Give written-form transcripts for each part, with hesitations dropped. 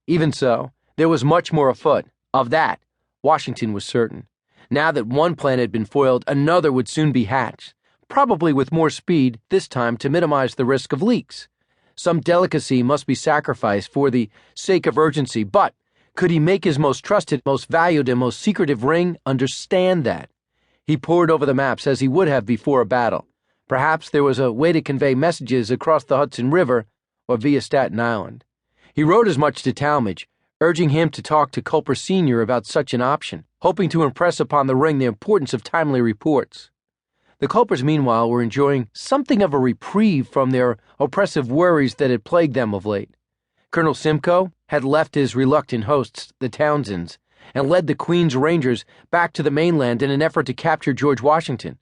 Even so, there was much more afoot. Of that, Washington was certain. Now that one plan had been foiled, another would soon be hatched, probably with more speed, this time to minimize the risk of leaks. Some delicacy must be sacrificed for the sake of urgency, but could he make his most trusted, most valued, and most secretive ring understand that? He pored over the maps as he would have before a battle. Perhaps there was a way to convey messages across the Hudson River or via Staten Island. He wrote as much to Talmadge, urging him to talk to Culper Sr. about such an option, hoping to impress upon the ring the importance of timely reports. The Culpers, meanwhile, were enjoying something of a reprieve from their oppressive worries that had plagued them of late. Colonel Simcoe had left his reluctant hosts, the Townsends, and led the Queen's Rangers back to the mainland in an effort to capture George Washington.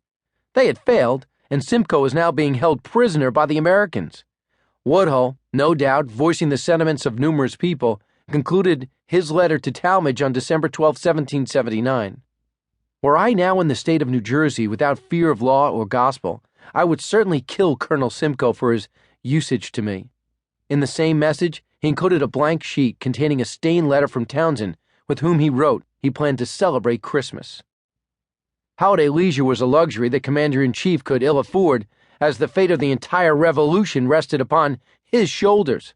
They had failed, and Simcoe was now being held prisoner by the Americans. Woodhull, no doubt voicing the sentiments of numerous people, concluded his letter to Talmadge on December 12, 1779. Were I now in the state of New Jersey without fear of law or gospel, I would certainly kill Colonel Simcoe for his usage to me. In the same message, he included a blank sheet containing a stained letter from Townsend, with whom he wrote he planned to celebrate Christmas. Holiday leisure was a luxury the commander-in-chief could ill afford, as the fate of the entire revolution rested upon his shoulders.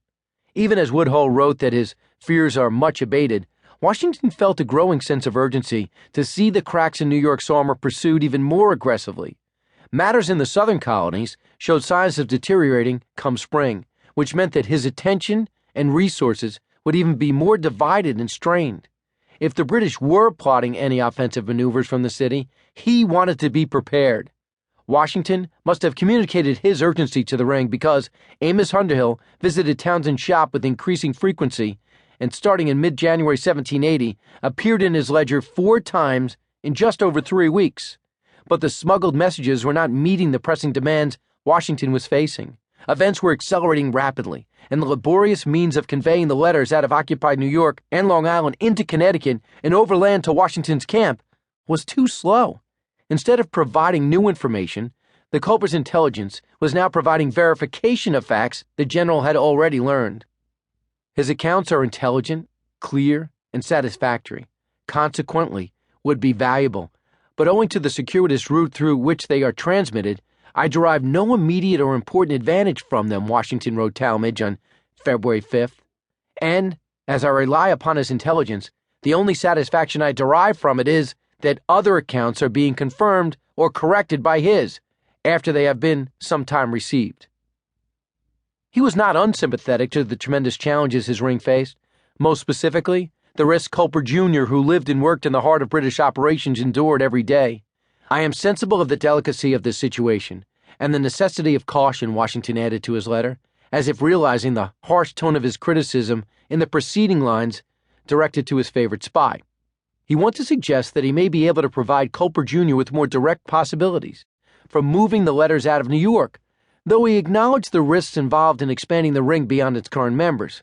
Even as Woodhull wrote that his fears are much abated, Washington felt a growing sense of urgency to see the cracks in New York's armor pursued even more aggressively. Matters in the southern colonies showed signs of deteriorating come spring, which meant that his attention and resources would even be more divided and strained. If the British were plotting any offensive maneuvers from the city, he wanted to be prepared. Washington must have communicated his urgency to the ring because Amos Underhill visited Townsend's shop with increasing frequency and, starting in mid-January 1780, appeared in his ledger 4 times in just over 3 weeks. But the smuggled messages were not meeting the pressing demands Washington was facing. Events were accelerating rapidly, and the laborious means of conveying the letters out of occupied New York and Long Island into Connecticut and overland to Washington's camp was too slow. Instead of providing new information, the Culper's intelligence was now providing verification of facts the general had already learned. His accounts are intelligent, clear, and satisfactory, consequently would be valuable, but owing to the circuitous route through which they are transmitted, I derive no immediate or important advantage from them, Washington wrote Talmadge on February 5th. And, as I rely upon his intelligence, the only satisfaction I derive from it is that other accounts are being confirmed or corrected by his, after they have been some time received. He was not unsympathetic to the tremendous challenges his ring faced, most specifically, the risk Culper Jr., who lived and worked in the heart of British operations, endured every day. I am sensible of the delicacy of this situation, and the necessity of caution, Washington added to his letter, as if realizing the harsh tone of his criticism in the preceding lines directed to his favorite spy. He wants to suggest that he may be able to provide Culper Jr. with more direct possibilities for moving the letters out of New York, though he acknowledged the risks involved in expanding the ring beyond its current members.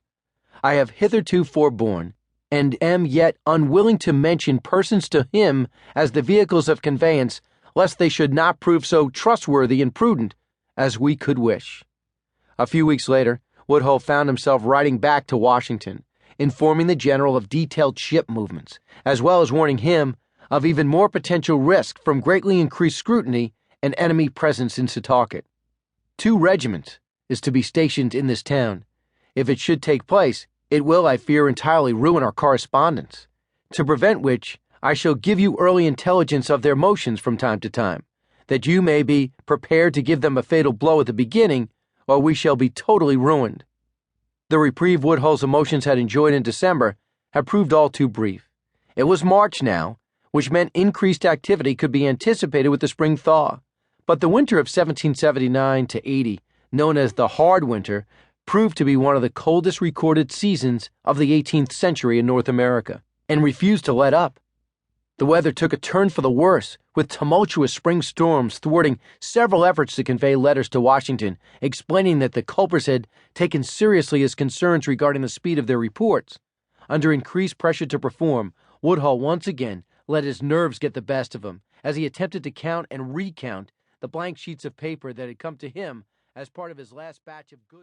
I have hitherto forborne, and am yet unwilling to mention persons to him as the vehicles of conveyance, lest they should not prove so trustworthy and prudent as we could wish. A few weeks later, Woodhull found himself writing back to Washington, informing the general of detailed ship movements, as well as warning him of even more potential risk from greatly increased scrutiny and enemy presence in Setauket. 2 regiments is to be stationed in this town. If it should take place, it will, I fear, entirely ruin our correspondence, to prevent which I shall give you early intelligence of their motions from time to time, that you may be prepared to give them a fatal blow at the beginning, or we shall be totally ruined. The reprieve Woodhull's emotions had enjoyed in December had proved all too brief. It was March now, which meant increased activity could be anticipated with the spring thaw. But the winter of 1779 to 80, known as the Hard Winter, proved to be one of the coldest recorded seasons of the 18th century in North America, and refused to let up. The weather took a turn for the worse, with tumultuous spring storms thwarting several efforts to convey letters to Washington, explaining that the Culpers had taken seriously his concerns regarding the speed of their reports. Under increased pressure to perform, Woodhull once again let his nerves get the best of him, as he attempted to count and recount the blank sheets of paper that had come to him as part of his last batch of goods.